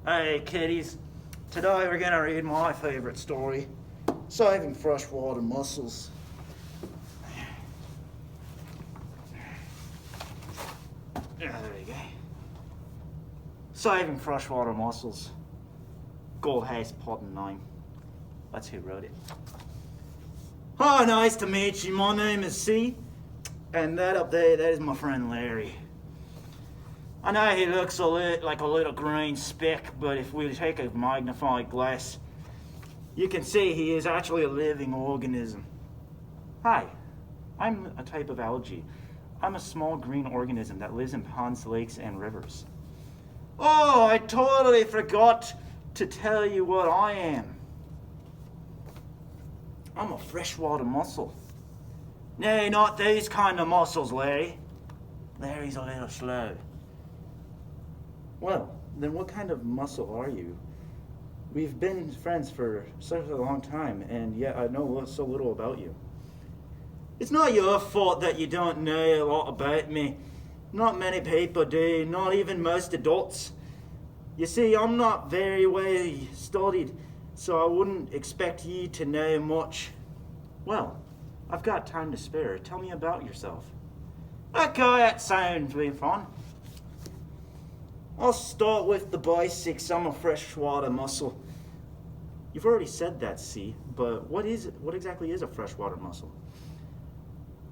Hey kiddies, today we're gonna read my favourite story, Saving Freshwater Mussels. There we go. Saving Freshwater Mussels. Goldhace Potting name. That's who wrote it. Hi, nice to meet you. My name is C. And that up there, that is my friend Larry. I know he looks like a little green speck, but if we take a magnifying glass, you can see he is actually a living organism. Hi, I'm a type of algae. I'm a small green organism that lives in ponds, lakes, and rivers. Oh, I totally forgot to tell you what I am. I'm a freshwater mussel. No, not these kind of mussels, Larry. Larry's a little slow. Well, then what kind of mussel are you? We've been friends for such a long time, and yet I know so little about you. It's not your fault that you don't know a lot about me. Not many people do, not even most adults. You see, I'm not very well studied, so I wouldn't expect you to know much. Well, I've got time to spare. Tell me about yourself. Okay, that sounds really fun. I'll start with the basics. I'm a freshwater mussel. You've already said that, C, but what exactly is a freshwater mussel?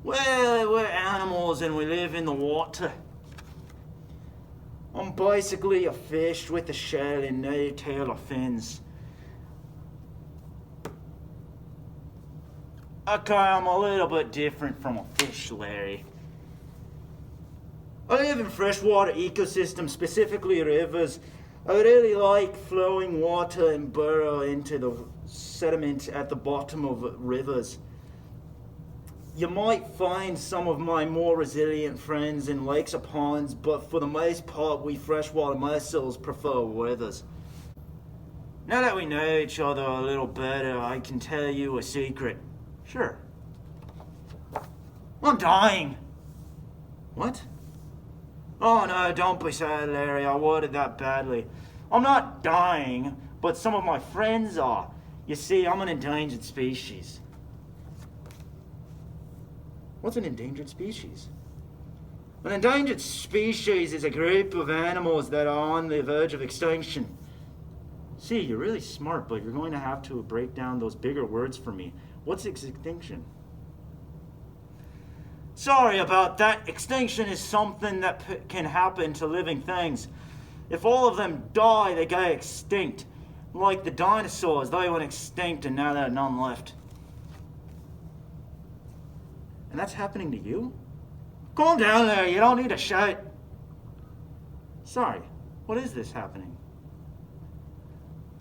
Well, we're animals and we live in the water. I'm basically a fish with a shell and no tail or fins. Okay, I'm a little bit different from a fish, Larry. I live in freshwater ecosystems, specifically rivers. I really like flowing water and burrow into the sediment at the bottom of rivers. You might find some of my more resilient friends in lakes or ponds, but for the most part, we freshwater mussels prefer rivers. Now that we know each other a little better, I can tell you a secret. Sure. I'm dying. What? Oh no, don't be sad, Larry. I worded that badly. I'm not dying, but some of my friends are. You see, I'm an endangered species. What's an endangered species? An endangered species is a group of animals that are on the verge of extinction. See, you're really smart, but you're going to have to break down those bigger words for me. What's extinction? Sorry about that. Extinction is something that can happen to living things. If all of them die, they go extinct. Like the dinosaurs, they went extinct and now there are none left. And that's happening to you? Calm down there, you don't need to shout. Sorry, what is this happening?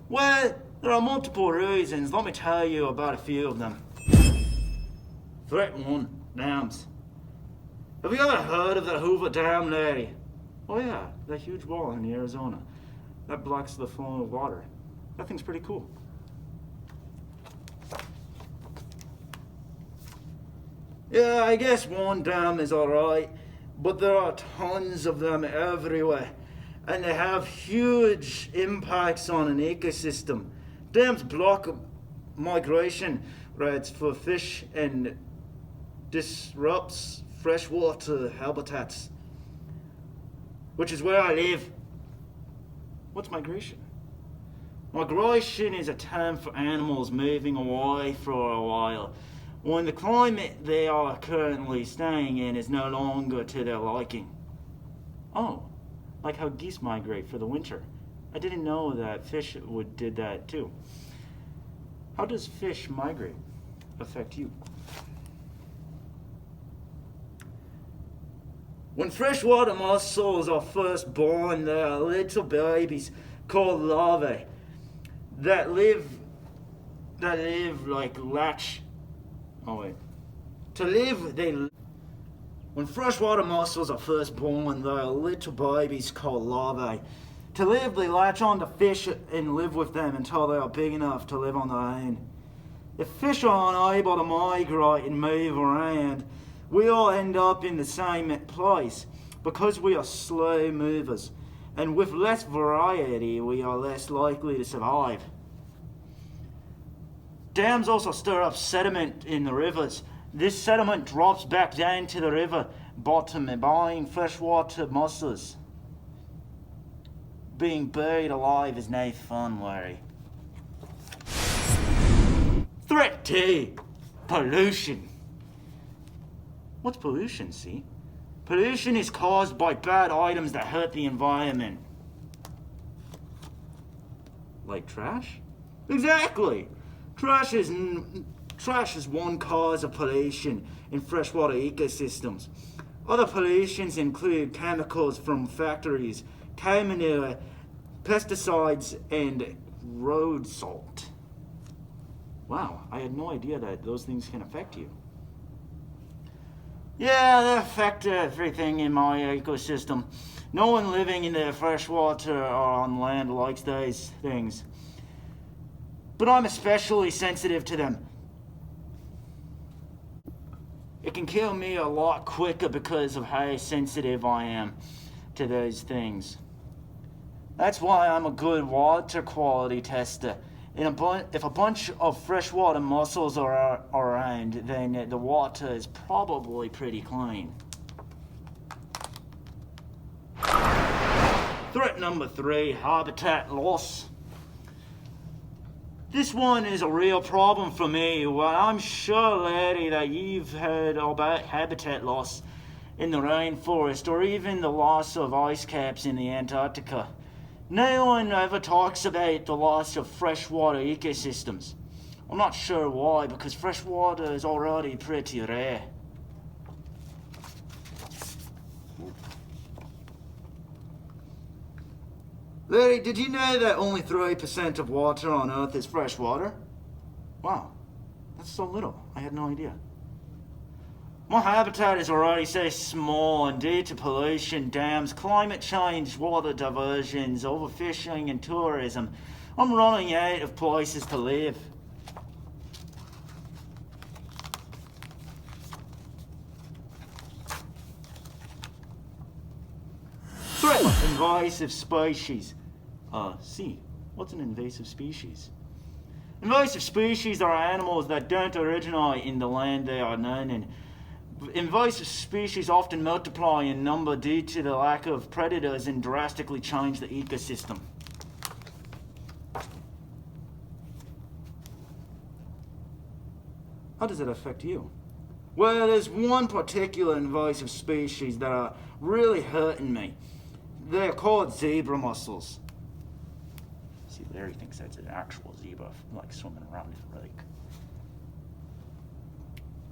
Well, there are multiple reasons. Let me tell you about a few of them. Threat 1, dams. Have you ever heard of the Hoover Dam, Larry? Oh yeah, that huge wall in Arizona. That blocks the flow of water. That thing's pretty cool. Yeah, I guess one dam is alright, but there are tons of them everywhere, and they have huge impacts on an ecosystem. Dams block migration routes for fish and disrupts freshwater habitats, which is where I live. What's migration? Migration is a term for animals moving away for a while when the climate they are currently staying in is no longer to their liking. Oh, like how geese migrate for the winter. I didn't know that fish did that too. How does fish migrate affect you? When freshwater mussels are first born, they are little babies called larvae that live like latch. Oh wait. When freshwater mussels are first born, they are little babies called larvae. To live, they latch onto fish and live with them until they are big enough to live on their own. If fish are unable to migrate and move around, we all end up in the same place because we are slow movers And with less variety, we are less likely to survive. Dams also stir up sediment in the rivers. This sediment drops back down to the river bottom and buying freshwater mussels. Being buried alive is no fun, Larry. Threat T. Pollution. What's pollution, see? Pollution is caused by bad items that hurt the environment. Like trash? Exactly! Trash is one cause of pollution in freshwater ecosystems. Other pollutions include chemicals from factories, cow manure, pesticides, and road salt. Wow, I had no idea that those things can affect you. Yeah, they affect everything in my ecosystem. No one living in the freshwater or on land likes those things. But I'm especially sensitive to them. It can kill me a lot quicker because of how sensitive I am to those things. That's why I'm a good water quality tester. If a bunch of freshwater mussels are around, then the water is probably pretty clean. Threat number 3, habitat loss. This one is a real problem for me. Well, I'm sure, Larry, that you've heard about habitat loss in the rainforest or even the loss of ice caps in the Antarctica. No one ever talks about the loss of freshwater ecosystems. I'm not sure why, because freshwater is already pretty rare. Larry, did you know that only 3% of water on Earth is freshwater? Wow, that's so little. I had no idea. My habitat is already so small, and due to pollution, dams, climate change, water diversions, overfishing, and tourism, I'm running out of places to live. Threat: invasive species. C. What's an invasive species? Invasive species are animals that don't originate in the land they are known in. Invasive species often multiply in number due to the lack of predators and drastically change the ecosystem. How does it affect you? Well, there's one particular invasive species that are really hurting me. They're called zebra mussels. See, Larry thinks that's an actual zebra, like swimming around his lake.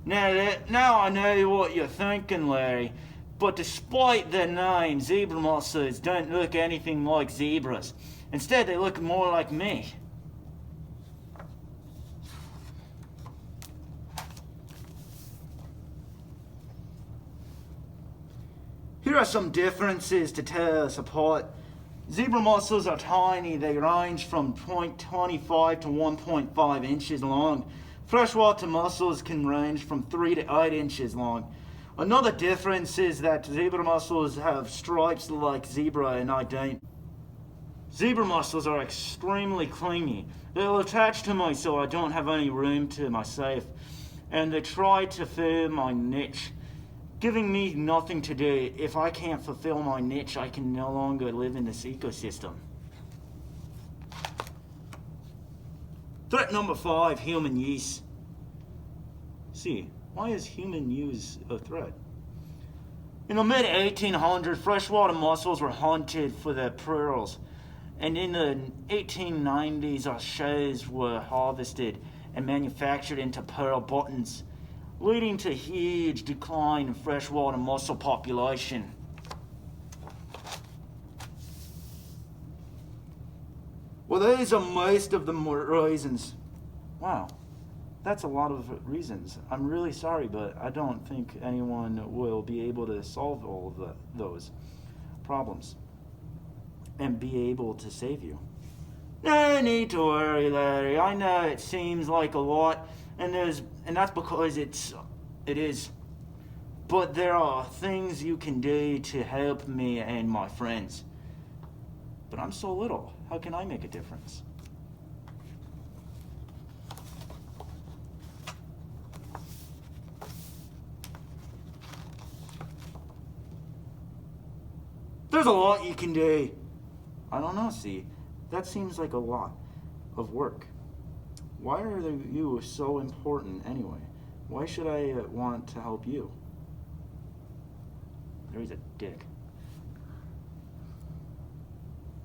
Now I know what you're thinking, Larry, but despite their name, zebra mussels don't look anything like zebras. Instead, they look more like me. Here are some differences to tell us apart. Zebra mussels are tiny. They range from 0.25 to 1.5 inches long. Freshwater mussels can range from 3 to 8 inches long. Another difference is that zebra mussels have stripes like zebra and I don't. Zebra mussels are extremely clingy. They'll attach to me so I don't have any room to myself. And they try to fill my niche, giving me nothing to do. If I can't fulfill my niche, I can no longer live in this ecosystem. Threat number 5, human use. See, why is human use a threat? In the mid-1800s, freshwater mussels were hunted for their pearls. And in the 1890s, our shells were harvested and manufactured into pearl buttons, leading to a huge decline in freshwater mussel population. Well, those are most of the reasons. Wow, that's a lot of reasons. I'm really sorry, but I don't think anyone will be able to solve all of those problems and be able to save you. No need to worry, Larry. I know it seems like a lot, and that's because it is. But there are things you can do to help me and my friends. But I'm so little. How can I make a difference? There's a lot you can do. I don't know, see. That seems like a lot of work. Why are you so important anyway? Why should I want to help you? There's a dick.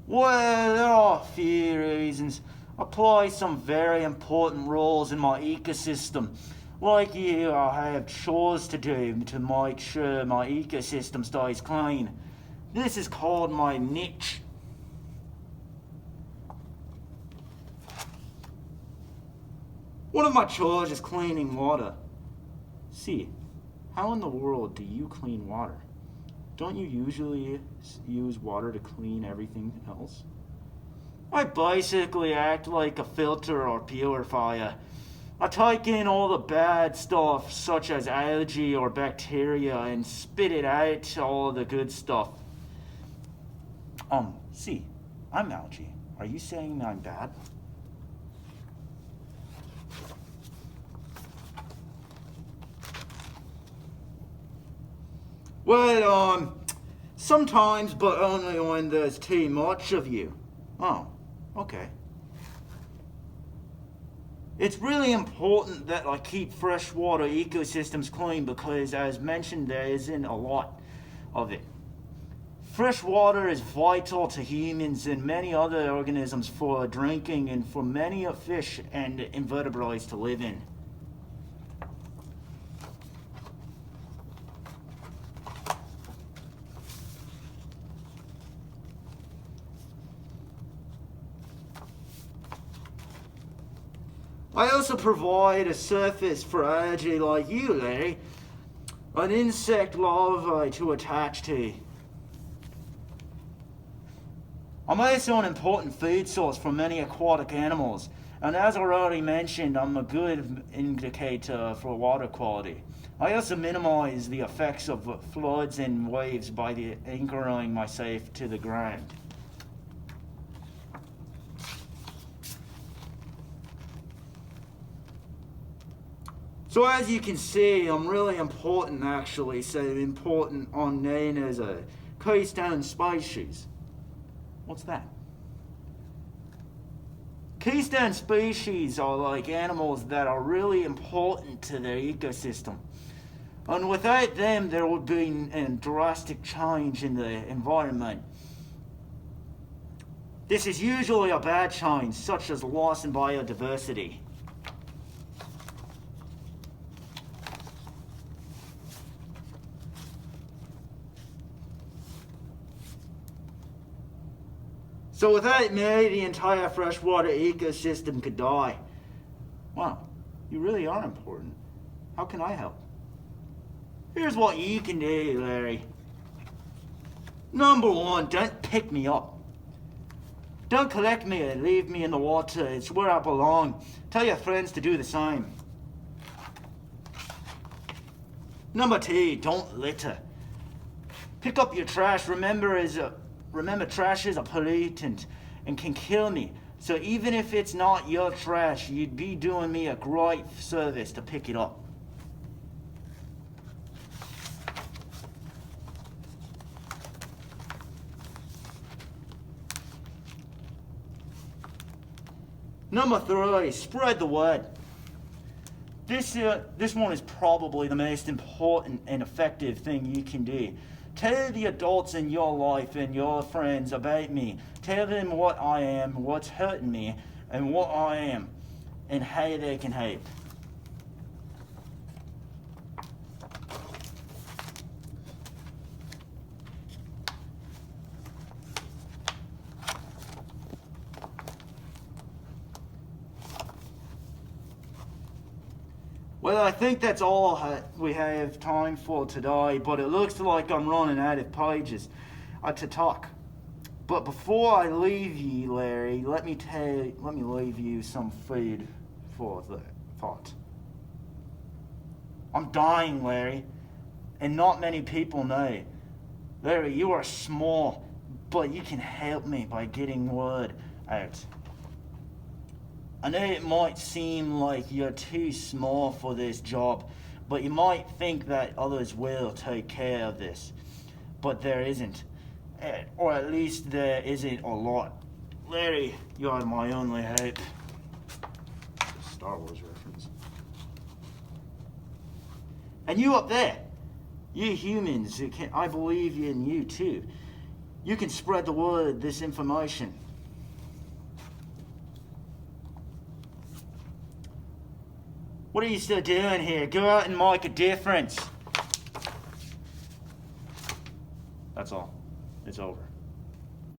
Well, there are a few reasons. I play some very important roles in my ecosystem. Like you, I have chores to do to make sure my ecosystem stays clean. This is called my niche. One of my chores is cleaning water. See, how in the world do you clean water? Don't you usually use water to clean everything else? I basically act like a filter or purifier. I take in all the bad stuff, such as algae or bacteria, and spit it out all the good stuff. See, I'm algae. Are you saying I'm bad? Well, sometimes, but only when there's too much of you. Oh, okay. It's really important that I keep freshwater ecosystems clean because, as mentioned, there isn't a lot of it. Fresh water is vital to humans and many other organisms for drinking and for many fish and invertebrates to live in. I also provide a surface for algae like you, Larry. An insect larvae to attach to. I'm also an important food source for many aquatic animals, and as I already mentioned, I'm a good indicator for water quality. I also minimize the effects of floods and waves by anchoring myself to the ground. So as you can see, I'm really important actually, so important on known as a keystone species. What's that? Keystone species are like animals that are really important to their ecosystem. And without them, there would be a drastic change in the environment. This is usually a bad change, such as loss in biodiversity. So without me, the entire freshwater ecosystem could die. Wow, you really are important. How can I help? Here's what you can do, Larry. Number one, don't pick me up. Don't collect me and leave me in the water. It's where I belong. Tell your friends to do the same. Number two, don't litter. Pick up your trash. Remember, trash is a pollutant and can kill me. So even if it's not your trash, you'd be doing me a great service to pick it up. Number three, spread the word. This one is probably the most important and effective thing you can do. Tell the adults in your life and your friends about me. Tell them what I am, what's hurting me, and what I am, and how they can help. Well, I think that's all we have time for today, but it looks like I'm running out of pages to talk. But before I leave you, Larry, let me leave you some food for the thought. I'm dying, Larry, and not many people know. Larry, you are small, but you can help me by getting word out. I know it might seem like you're too small for this job, but you might think that others will take care of this. But there isn't. Or at least there isn't a lot. Larry, you're my only hope. Star Wars reference. And you up there, you humans, I believe in you too. You can spread the word, this information. What are you still doing here? Go out and make a difference. That's all. It's over.